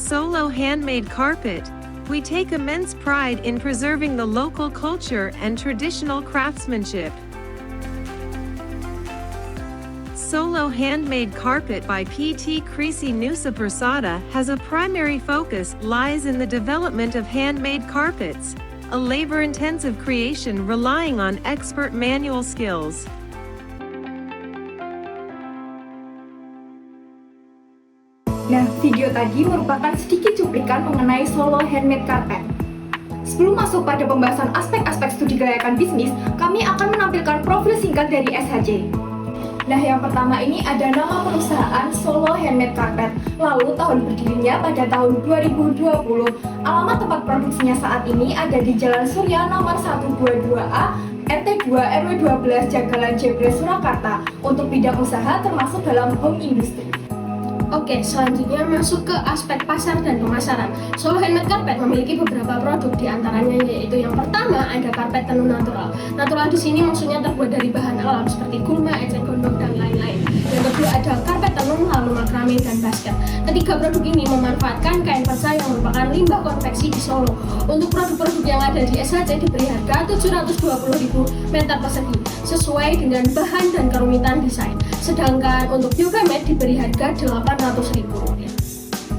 Solo Handmade Carpet. We take immense pride in preserving the local culture and traditional craftsmanship. Solo Handmade Carpet by PT Krisi Nusa Persada has a primary focus lies in the development of handmade carpets, a labor-intensive creation relying on expert manual skills. Nah, video tadi merupakan sedikit cuplikan mengenai Solo Handmade Carpet. Sebelum masuk pada pembahasan aspek-aspek studi kelayakan bisnis, kami akan menampilkan profil singkat dari SHJ. Nah, yang pertama ini ada nama perusahaan Solo Handmade Carpet. Lalu tahun berdirinya pada tahun 2020. Alamat tempat produksinya saat ini ada di Jalan Surya nomor 122A, RT 2 RW 12 Jagalan Jebres Surakarta untuk bidang usaha termasuk dalam home industry. Oke, selanjutnya masuk ke aspek pasar dan pemasaran. Solo Handmade Carpet memiliki beberapa produk, diantaranya yaitu yang pertama ada karpet tenun natural. Natural di sini maksudnya terbuat dari bahan alam seperti gulma, eceng gondok, dan lain-lain. Yang kedua ada karpet tenun, lalu makrame, dan basket. Ketiga produk ini memanfaatkan kain perca yang merupakan limbah konveksi di Solo. Untuk produk-produk yang ada di SHJ diberi harga 720.000 meter persegi sesuai dengan bahan dan kerumitan desain. Sedangkan untuk Biogamed diberi harga 800.000 rupiah.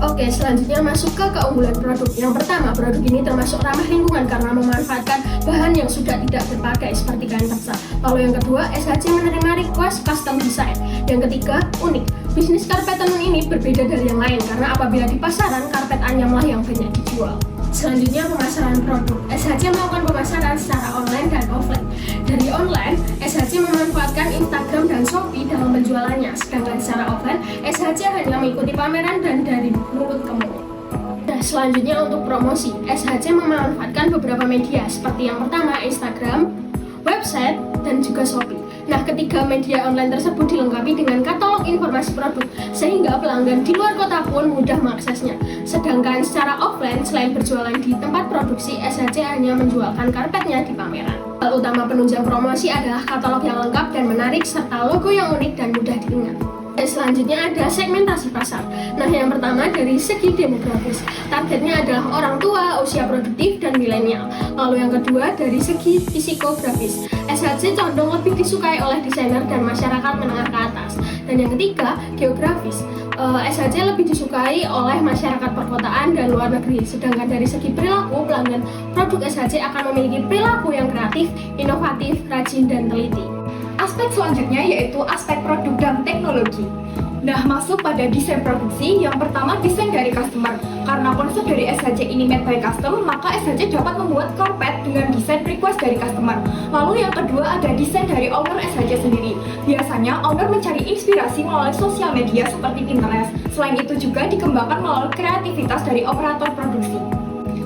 Oke, selanjutnya masuk ke keunggulan produk. Yang pertama, produk ini termasuk ramah lingkungan karena memanfaatkan bahan yang sudah tidak terpakai seperti kain perca. Lalu yang kedua, SHJ menerima request custom design. Yang ketiga, unik. Bisnis karpet tenun ini berbeda dari yang lain karena apabila di pasaran, karpet anyamlah yang banyak dijual. Selanjutnya pemasaran produk. SHJ melakukan pemasaran secara online dan offline. Dari online, SHJ memanfaatkan Instagram dan Shopee dalam penjualannya. Sedangkan secara offline, SHJ hanya mengikuti pameran dan dari mulut ke mulut. Nah, selanjutnya untuk promosi, SHJ memanfaatkan beberapa media seperti yang pertama Instagram, website, dan juga Shopee. Nah, ketiga media online tersebut dilengkapi dengan katalog informasi produk sehingga pelanggan di luar kota pun mudah mengaksesnya. Sedangkan secara offline, selain berjualan di tempat produksi, SHJ hanya menjualkan karpetnya di pameran. Hal utama penunjang promosi adalah katalog yang lengkap dan menarik serta logo yang unik dan mudah diingat. Selanjutnya ada segmentasi pasar. Nah, yang pertama dari segi demografis, targetnya adalah orang tua, usia produktif, dan milenial. Lalu yang kedua dari segi psikografis, SHJ condong lebih disukai oleh desainer dan masyarakat menengah ke atas. Dan yang ketiga, geografis, SHJ lebih disukai oleh masyarakat perkotaan dan luar negeri. Sedangkan dari segi perilaku, pelanggan produk SHJ akan memiliki perilaku yang kreatif, inovatif, rajin, dan teliti. Aspek selanjutnya yaitu aspek produk dan teknologi. Nah, masuk pada desain produksi. Yang pertama, desain dari customer. Karena konsep dari SHJ ini made by custom, maka SHJ dapat membuat karpet dengan desain request dari customer. Lalu yang kedua ada desain dari owner SHJ sendiri. Biasanya owner mencari inspirasi melalui sosial media seperti Pinterest. Selain itu juga dikembangkan melalui kreativitas dari operator produksi.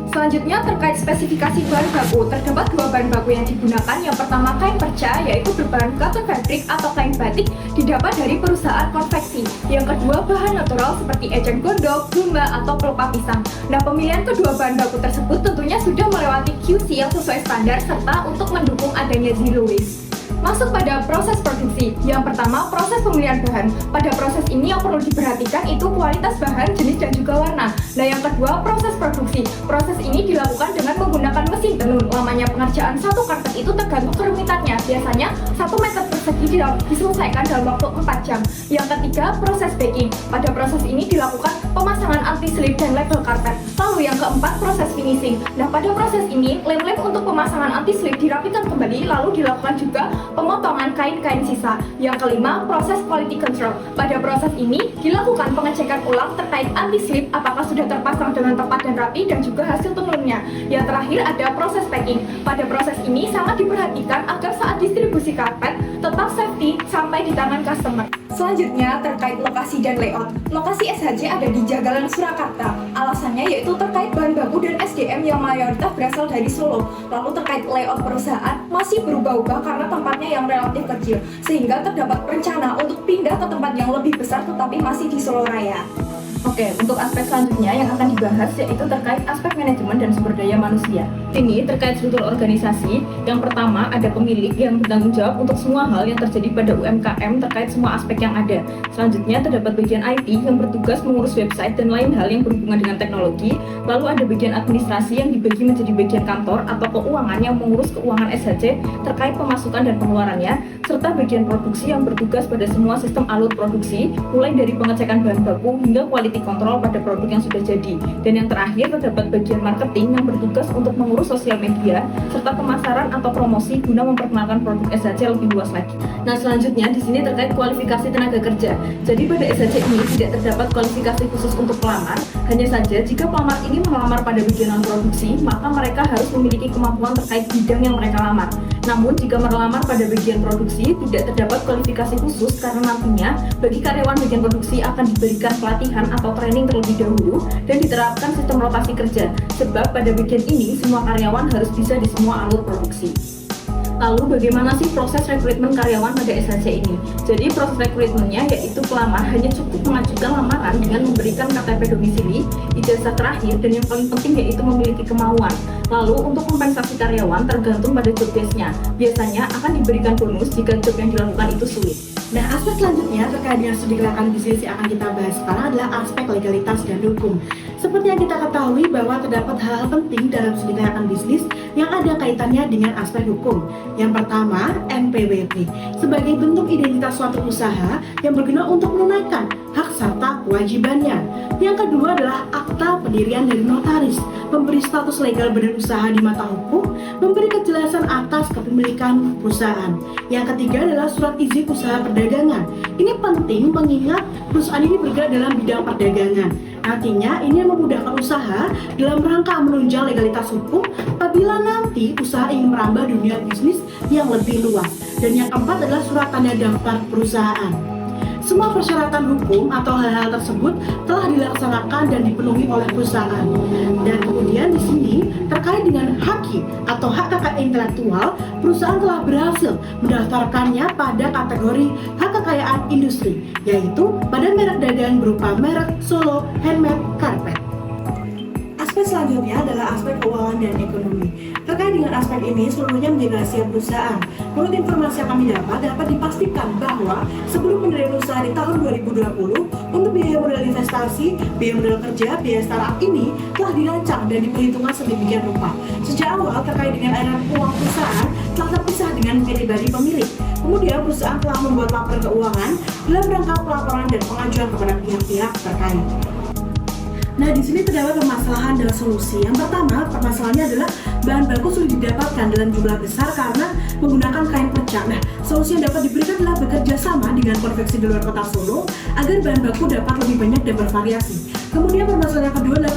Selanjutnya terkait spesifikasi bahan baku, terdapat dua bahan baku yang digunakan. Yang pertama kain perca, yaitu berbahan cotton fabric atau kain batik, didapat dari perusahaan konveksi. Yang kedua bahan natural seperti eceng gondok, gulma, atau pelepah pisang. Nah, pemilihan kedua bahan baku tersebut tentunya sudah melewati QC yang sesuai standar serta untuk mendukung adanya zero waste. Masuk pada proses produksi. Yang pertama, proses pemilihan bahan. Pada proses ini yang perlu diperhatikan itu kualitas bahan, jenis, dan juga warna. Nah, yang kedua, proses produksi. Proses ini dilakukan dengan menggunakan mesin tenun. Lamanya pengerjaan satu karpet itu tergantung kerumitannya. Biasanya 1 meter persegi diselesaikan dalam waktu 4 jam. Yang ketiga, proses baking. Pada proses ini dilakukan pemasangan anti-slip dan label karpet. Lalu yang keempat, proses finishing. Nah, pada proses ini, lem-lem untuk pemasangan anti-slip dirapikan kembali, lalu dilakukan juga pemotongan kain-kain sisa. Yang kelima, proses quality control. Pada proses ini dilakukan pengecekan ulang terkait anti-slip apakah sudah terpasang dengan tepat dan rapi dan juga hasil tenunnya. Yang terakhir ada proses packing. Pada proses ini sangat diperhatikan agar saat distribusi karpet tetap safety sampai di tangan customer. Selanjutnya terkait lokasi dan layout. Lokasi SHJ ada di Jagalan Surakarta. Alasannya yaitu terkait bahan baku dan SDM yang mayoritas berasal dari Solo. Lalu terkait layout perusahaan masih berubah-ubah karena tempatnya yang relatif kecil, sehingga terdapat rencana untuk pindah ke tempat yang lebih besar tetapi masih di Solo Raya. Oke, untuk aspek selanjutnya yang akan dibahas yaitu terkait aspek manajemen dan sumber daya manusia. Ini terkait struktur organisasi. Yang pertama, ada pemilik yang bertanggung jawab untuk semua hal yang terjadi pada UMKM terkait semua aspek yang ada. Selanjutnya, terdapat bagian IT yang bertugas mengurus website dan lain hal yang berhubungan dengan teknologi. Lalu ada bagian administrasi yang dibagi menjadi bagian kantor atau keuangan yang mengurus keuangan SHC terkait pemasukan dan pengeluarannya, serta bagian produksi yang bertugas pada semua sistem alur produksi, mulai dari pengecekan bahan baku hingga quality control pada produk yang sudah jadi. Dan yang terakhir, terdapat bagian marketing yang bertugas untuk mengurus sosial media serta pemasaran atau promosi guna memperkenalkan produk SHC lebih luas lagi. Nah, selanjutnya di sini terkait kualifikasi tenaga kerja. Jadi pada SHC ini tidak terdapat kualifikasi khusus untuk pelamar. Hanya saja jika pelamar ini melamar pada bagian non-produksi, maka mereka harus memiliki kemampuan terkait bidang yang mereka lamar. Namun jika melamar pada bagian produksi tidak terdapat kualifikasi khusus karena nantinya bagi karyawan bagian produksi akan diberikan pelatihan atau training terlebih dahulu dan diterapkan sistem rotasi kerja. Sebab pada bagian ini semua karyawan harus bisa di semua alur produksi. Lalu bagaimana sih proses rekrutmen karyawan pada SHC ini? Jadi proses rekrutmennya yaitu pelamar hanya cukup mengajukan lamaran dengan memberikan KTP domisili, ijazah terakhir, dan yang paling penting yaitu memiliki kemauan. Lalu untuk kompensasi karyawan tergantung pada job desk-nya. Biasanya akan diberikan bonus jika job yang dilakukan itu sulit. Nah, aspek selanjutnya terkait dengan studi kelayakan bisnis yang akan kita bahas sekarang adalah aspek legalitas dan hukum. Seperti yang kita ketahui bahwa terdapat hal-hal penting dalam studi kelayakan bisnis yang ada kaitannya dengan aspek hukum. Yang pertama, NPWP sebagai bentuk identitas suatu usaha yang berguna untuk menunaikan hak serta kewajibannya. Yang kedua adalah akta pendirian dari notaris, memberi status legal badan usaha di mata hukum, memberi kejelasan atas kepemilikan perusahaan. Yang ketiga adalah surat izin usaha perdagangan. Ini penting mengingat perusahaan ini bergerak dalam bidang perdagangan. Artinya ini memudahkan usaha dalam rangka menunjang legalitas hukum apabila nanti usaha ingin merambah dunia bisnis yang lebih luas. Dan yang keempat adalah surat tanda daftar perusahaan. Semua persyaratan hukum atau hal-hal tersebut telah dilaksanakan dan dipenuhi oleh perusahaan. Dan kemudian di sini terkait dengan haki atau hak kekayaan intelektual, perusahaan telah berhasil mendaftarkannya pada kategori hak kekayaan industri, yaitu pada merek dagang berupa merek Solo Handmade Carpet. Aspek selanjutnya adalah aspek keuangan dan ekonomi. Terkait dengan aspek ini, seluruhnya menjadi rahasia perusahaan. Menurut informasi yang kami dapat dipastikan bahwa sebelum pendirian usaha di tahun 2020, untuk biaya modal investasi, biaya modal kerja, biaya startup ini telah dirancang dan diperhitungkan sedemikian rupa. Sejak awal terkait dengan aliran uang perusahaan telah terpisah dengan pribadi pemilik. Kemudian perusahaan telah membuat laporan keuangan dalam rangka pelaporan dan pengajuan kepada pihak-pihak terkait. Nah, di sini terdapat permasalahan dan solusi. Yang pertama, permasalahannya adalah bahan baku sulit didapatkan dalam jumlah besar karena menggunakan kain perca. Nah, solusi yang dapat diberikan adalah bekerja sama dengan konveksi di luar kota Solo agar bahan baku dapat lebih banyak dan bervariasi. Kemudian permasalahan yang kedua adalah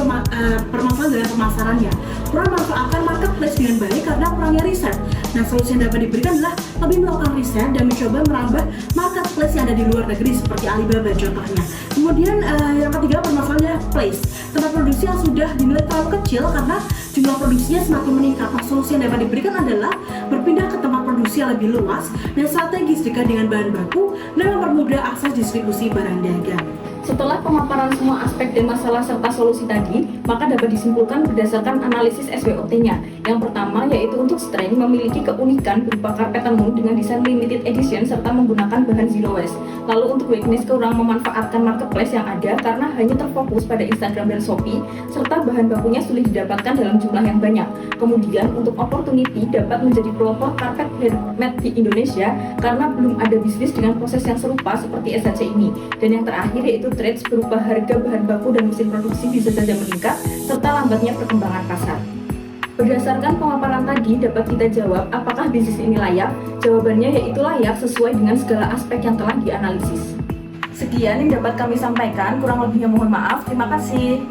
permasalahan dalam pemasarannya. Kurang memanfaatkan marketplace dengan baik karena kurangnya riset. Nah, solusi yang dapat diberikan adalah lebih melakukan riset dan mencoba merambah marketplace yang ada di luar negeri seperti Alibaba contohnya. Kemudian yang ketiga permasalahannya place. Tempat produksi yang sudah dinilai terlalu kecil karena jumlah produksinya semakin meningkat. Nah, solusi yang dapat diberikan adalah berpindah ke tempat produksi yang lebih luas dan strategis dekat dengan bahan baku dan mempermudah akses distribusi barang dagang. Setelah pemaparan semua aspek dan masalah serta solusi tadi, maka dapat disimpulkan berdasarkan analisis SWOT-nya. Yang pertama yaitu untuk strain memiliki keunikan berupa karpet tenun dengan desain limited edition serta menggunakan bahan zero waste. Lalu untuk weakness kurang memanfaatkan marketplace yang ada karena hanya terfokus pada Instagram dan Shopee, serta bahan bakunya sulit didapatkan dalam jumlah yang banyak. Kemudian untuk opportunity dapat menjadi pelopor karpet handmade di Indonesia karena belum ada bisnis dengan proses yang serupa seperti SHC ini. Dan yang terakhir yaitu trades berupa harga bahan baku dan mesin produksi bisa saja meningkat serta lambatnya perkembangan pasar. Berdasarkan pemaparan tadi dapat kita jawab apakah bisnis ini layak? Jawabannya yaitu layak sesuai dengan segala aspek yang telah dianalisis. Sekian yang dapat kami sampaikan, kurang lebihnya mohon maaf. Terima kasih.